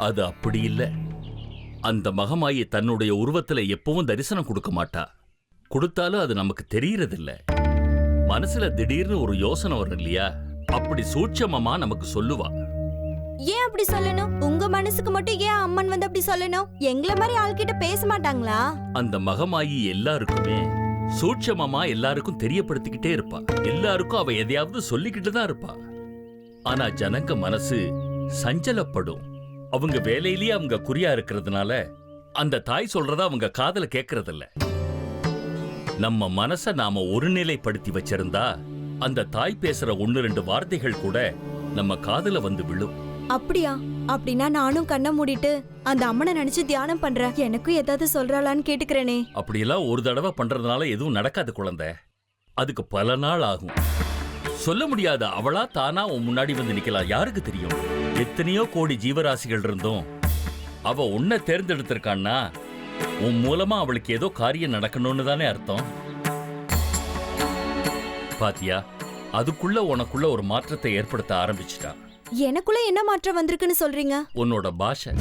அது அப்படி இல்ல. அந்த மகமாயி தன்னுடைய உருவத்துல எப்பவும் தரிசனம் கொடுக்க மாட்டா. கொடுத்தாலும் அது நமக்கு தெரியறதில்ல. மனசுல திடீர்னு ஒரு யோசனை வரும் இல்லையா, அப்படி சூட்சமமா நமக்கு சொல்லுவா. ஏன் அப்படி சொல்லணும்? உங்க மனசுக்கு மட்டும் ஏன் அம்மன் வந்து அப்படி சொல்லணும்? எங்களை மாதிரி ஆள்கிட்ட பேச மாட்டாங்களா? அந்த மகமாயி எல்லாருக்குமே சூட்சமமா எல்லாருக்கும் தெரியப்படுத்திக்கிட்டே இருப்பா. எல்லாருக்கும் அவ எதையாவது சொல்லிக்கிட்டு தான் இருப்பா. ஆனா ஜனங்க மனசு சஞ்சலப்படும். அவங்க வேலையிலேயே அவங்க குறியா இருக்கிறதுனால அந்த தாய் சொல்றத அவங்க காதுல கேட்கறதில்ல. நம்ம மனச நாம ஒருநிலைப்படுத்தி வச்சிருந்தா அந்த தாய் பேசுற 1-2 வார்த்தைகள் கூட நம்ம காதுல வந்து விழும். அப்படியா? அப்படின்னா நானும் கண்ணை மூடிட்டு அந்த அம்மனை நினைச்சு தியானம் பண்றேன். எனக்கும் ஏதாவது சொல்றாளான்னு கேட்டுக்கிறேனே. அப்படியெல்லாம் ஒரு தடவை பண்றதுனால எதுவும் நடக்காது குழந்தை. அதுக்கு பல நாள் ஆகும். சொல்ல முடியாது. அவளா தானா உன் முன்னாடி வந்து நிக்கலாம். யாருக்கு தெரியும்? எத்தனையோ கோடி ஜீவராசிகள் இருந்தும் அவ உன்னை தேர்ந்தெடுத்திருக்கான்னா உன் மூலமா அவளுக்கு ஏதோ காரியம் நடக்கணும்னு தானே அர்த்தம். பாத்தியா, அதுக்குள்ள உனக்குள்ள ஒரு மாற்றத்தை ஏற்படுத்த ஆரம்பிச்சுட்டா. எனக்குள்ள என்ன மாற்றம் வந்திருக்குன்னு சொல்றீங்க? உன்னோட பாஷை.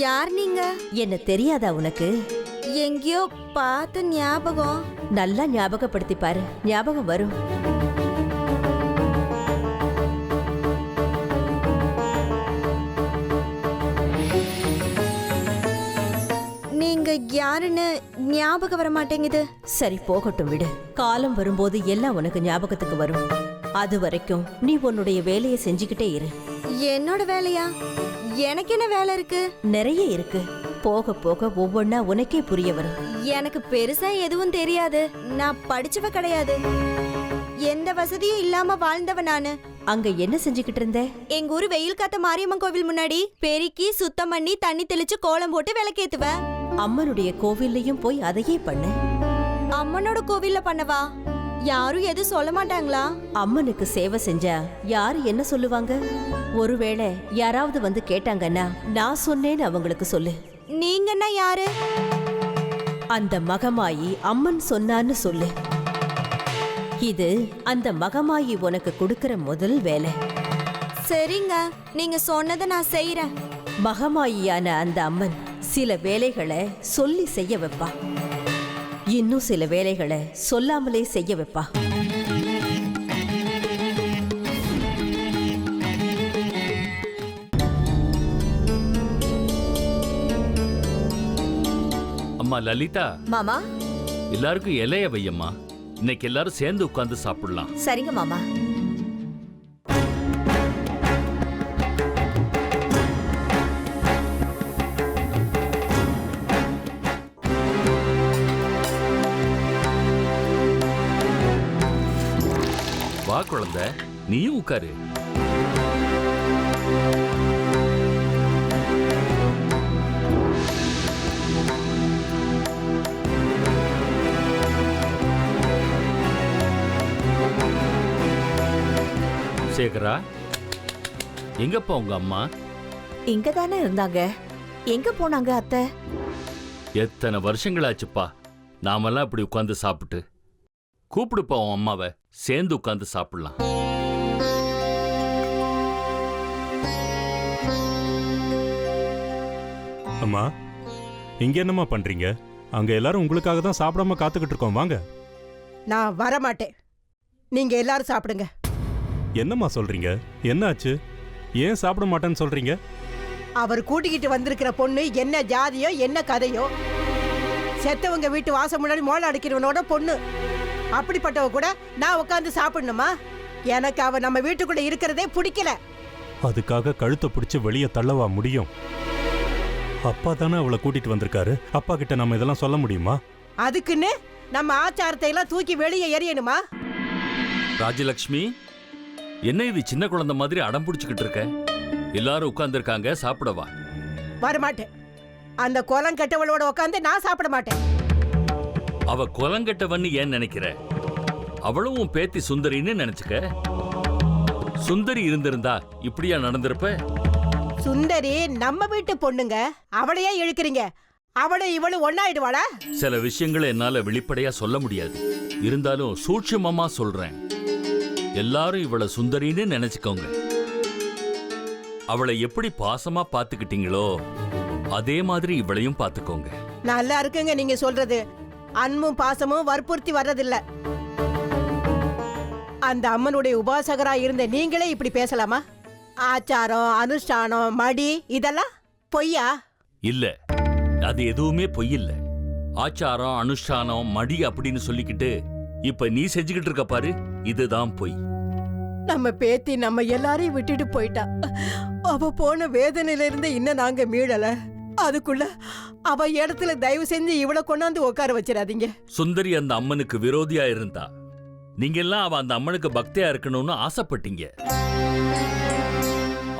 யார் நீங்க? என்ன தெரியாதா உனக்கு? எங்கேயோ பார்த்த ஞாபகம். நல்லா ஞாபகப்படுத்தி பாரு, ஞாபகம் வரும். நீங்க யாருன்னு ஞாபகம் வர மாட்டேங்குது. சரி போகட்டும், விடு. காலம் வரும்போது எல்லாம் உனக்கு ஞாபகத்துக்கு வரும். அது வரைக்கும் நீ உன்னுடைய வேலையை செஞ்சுக்கிட்டே இரு. என்னோட வேலையா? எனக்கு என்ன வேலை இருக்கு? நிறைய இருக்கு. போக போக ஒவ்வொன்னா உனக்கே புரிய வரும். எனக்கு பெருசா எதுவும் தெரியாது. நான் படிச்சவ கிடையாது. எந்த வசதியும் இல்லாம வாழ்ந்தவ நானு. அங்க என்ன செஞ்சுக்கிட்டு இருந்த? எங்க ஊரு வெயில் காத்த மாரியம்மன் கோவில் முன்னாடி பெருக்கி சுத்தம் பண்ணி தண்ணி தெளிச்சு கோலம் போட்டு விளக்கேத்துவேன். அம்மனுடைய கோவில்லையும் போய் அதையே பண்ணு. அம்மனோட கோவில்ல பண்ணவா? யாரும் எதுவும் சொல்ல மாட்டாங்களா? அம்மனுக்கு சேவை செஞ்சா யாரு என்ன சொல்லுவாங்க? ஒருவேளை யாராவது வந்து கேட்டாங்கன்னா நான் சொன்னேன்னு அவங்களுக்கு சொல்லு. நீங்கன்னா யாரு? அந்த மகமாயி அம்மன் சொன்னான்னு சொல்லு. இது அந்த மகமாயி உனக்கு கொடுக்கிற முதல் வேலை. சரிங்க, நீங்க சொன்னதை நான் செய்யறேன். மகமாயியான அந்த அம்மன் சில வேலைகளை சொல்லி செய்ய வைப்பா, இன்னும் சில வேலைகளை சொல்லாமலே செய்ய வைப்பா. அம்மா லலிதா, மாமா. எல்லாருக்கும் இலைய வையம்மா. இன்னைக்கு எல்லாரும் சேர்ந்து உட்கார்ந்து சாப்பிடலாம். சரிங்க மாமா. வா குழந்தை, நீயும் உட்காரு. சேகரா, எங்கப்பா உங்க அம்மா? இங்க தானே இருந்தாங்க. எங்க போனாங்க அத்தை? எத்தனை வருஷங்களாச்சுப்பா நாமெல்லாம் இப்படி உட்கார்ந்து சாப்பிட்டு. கூப்பிடுப்பா உன் அம்மாவை, சேர்ந்து உட்கார்ந்து சாப்பிடலாம். அம்மா, இங்க என்னம்மா பண்றீங்க? அங்க எல்லாரும் உங்களுக்காக தான் சாப்பிடாம காத்துக்கிட்டு இருக்கோம். வாங்க. நான் வர மாட்டேன். நீங்க எல்லாரும் சாப்பிடுங்க. என்னம்மா சொல்றீங்க? என்னாச்சு? ஏன் சாப்பிட மாட்டேன்னு சொல்றீங்க? அவர் கூட்டிக்கிட்டு வந்திருக்கிற பொண்ணு என்ன ஜாதியோ என்ன கதையோ, செத்தவங்க வீட்டு வாசம் முன்னாடி மோளை அடிக்கிறவனோட பொண்ணு. அப்படிப்பட்டவ கூட நான் உட்காந்து சாப்பிடணுமா? எனக்கு அவ நம்ம வீட்டுக்குள்ள இருக்கிறதே பிடிக்கல. அதுக்காக கழுத்தை பிடிச்சு வெளியே தள்ளவா முடியும்? அப்பா தானே அவளை கூட்டிட்டு வந்திருக்காரு. அப்பா கிட்ட நம்ம இதெல்லாம் சொல்ல முடியுமா? அதுக்குன்னு நம்ம ஆச்சாரத்தை எல்லாம் தூக்கி வெளியே எறியணுமா? ராஜலக்ஷ்மி, என்ன இது சின்ன குழந்தை மாதிரி அடம் பிடிச்சுக்கிட்டு இருக்க? எல்லாரும் உட்கார்ந்துருக்காங்க, சாப்பிடவா? வரமாட்டேன். அந்த கோலம் கெட்டவளோட உட்காந்து நான் சாப்பிட மாட்டேன். அவ குலங்கட்டவன்னு ஏன் நினைக்கிற? அவளும் உன் பேத்தி சுந்தரின்னு நினைச்சுக்க. சுந்தரி இருந்திருந்தா இப்படியா நடந்திருப்ப? சுந்தரி நம்ம வீட்டு பொண்ணுங்க, அவளையே இழுக்கிறீங்க. அவளும் இவளும் ஒன்னாயிடுவாளா? சில விஷயங்களை என்னால வெளிப்படையா சொல்ல முடியாது. இருந்தாலும் சூட்சுமமா சொல்றேன். எல்லாரும் இவளை சுந்தரின்னு நினைச்சுக்கோங்க. அவளை எப்படி பாசமா பாத்துக்கிட்டீங்களோ அதே மாதிரி இவளையும் பாத்துக்கோங்க. நல்லா இருக்குங்க நீங்க சொல்றது. அன்பும் பாசமும் வற்புறுத்தி வர்றதில்ல. அந்த அம்மனுடைய உபாசகரா இருந்த நீங்களே இப்படி பேசலாமா? ஆச்சாரம், அனுஷ்டானம், மடி இதெல்லாம் பொய்யா? இல்ல, அது எதுவுமே பொய் இல்ல. ஆச்சாரம், அனுஷ்டானம், மடி அப்படின்னு சொல்லிக்கிட்டு இப்ப நீ செஞ்சுக்கிட்டு இருக்க பாரு, இதுதான் பொய். நம்ம பேத்தி நம்ம எல்லாரையும் விட்டுட்டு போயிட்டா. அவ போன வேதனையில இருந்து இன்னும் நாங்க மீளல. அதுக்குள்ள அவ இடத்துல தயவு செஞ்சு இவளை கொண்டாந்து உட்கார வச்சிடாதீங்க. சுந்தரி அந்த அம்மனுக்கு விரோதியா இருந்தா, நீங்க எல்லாம் அவ அந்த அம்மனுக்கு பக்தியா இருக்கணும்னு ஆசைப்பட்டீங்க.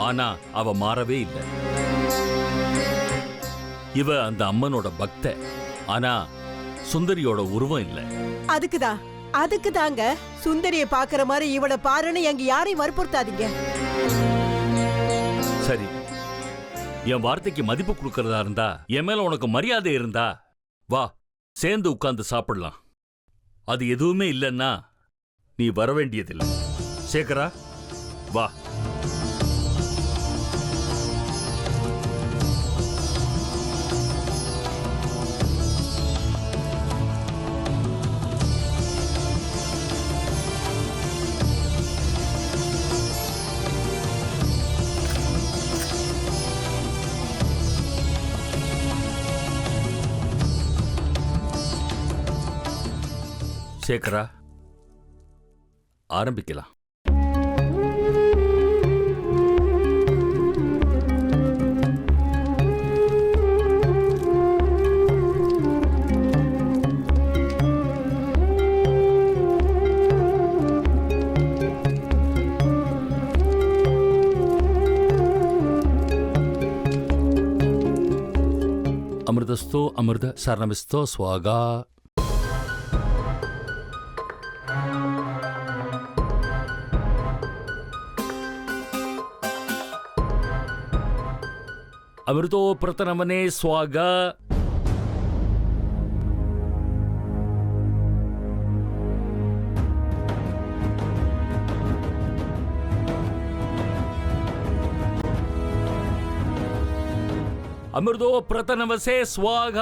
ஆனா அவ மாறவே இல்லை. இவ அந்த அம்மனோட பக்த. ஆனா சுந்தரியோட உருவம் இல்ல. அதுக்கு தாங்க சுந்தரிய பாக்குற மாதிரி இவளை பாருன்னு எங்க யாரையும் வற்புறுத்தாதீங்க. சரி, என் வார்த்தைக்கு மதிப்பு கொடுக்கறதா இருந்தா, என் மேல உனக்கு மரியாதை இருந்தா வா, சேர்ந்து உட்கார்ந்து சாப்பிடலாம். அது எதுவுமே இல்லைன்னா நீ வர வேண்டியதில்லை. சேகரா, வா. சேகரா, ஆரம்பிக்கலாம். அமிர்தஸ்தோ அமிர்த சரணமிஸ்தோ ஸ்வாகா. ಅಮೃತೋ ಪ್ರತನಮನೆ ಸ್ವಾಗ. ಅಮೃತೋ ಪ್ರತನವಸೆ ಸ್ವಾಗ.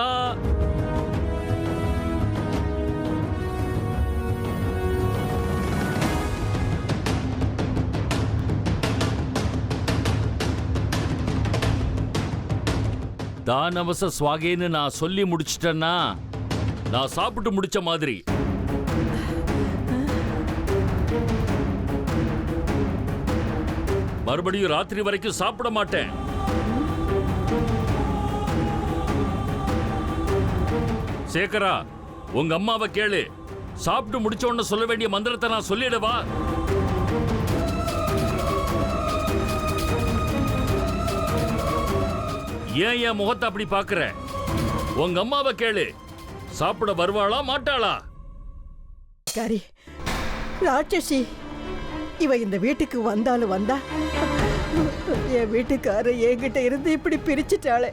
தானவச ஸ்வாகேன்னு நான் சொல்லி முடிச்சிட்டேன்னா நான் சாப்பிட்டு முடிச்ச மாதிரி. மறுபடியும் ராத்திரி வரைக்கும் சாப்பிட மாட்டேன். சேகரா, உங்க அம்மாவை கேளு. சாப்பிட்டு முடிச்ச உடனே சொல்ல வேண்டிய மந்திரத்தை நான் சொல்லிடவா? ஏன் என் முகத்தை அப்படி பாக்குற? உங்க அம்மாவை கேளு. சாப்பிட வருவாளா மாட்டாளா? காரி ராட்சசி, இவ இந்த வீட்டுக்கு வந்தாலும் வந்தா என் வீட்டுக்கார என்கிட்ட இருந்து இப்படி பிரிச்சுட்டாளே.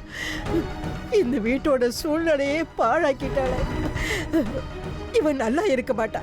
இந்த வீட்டோட சூழ்நிலையே பாழாக்கிட்டாளே. இவன் நல்லா இருக்க மாட்டா.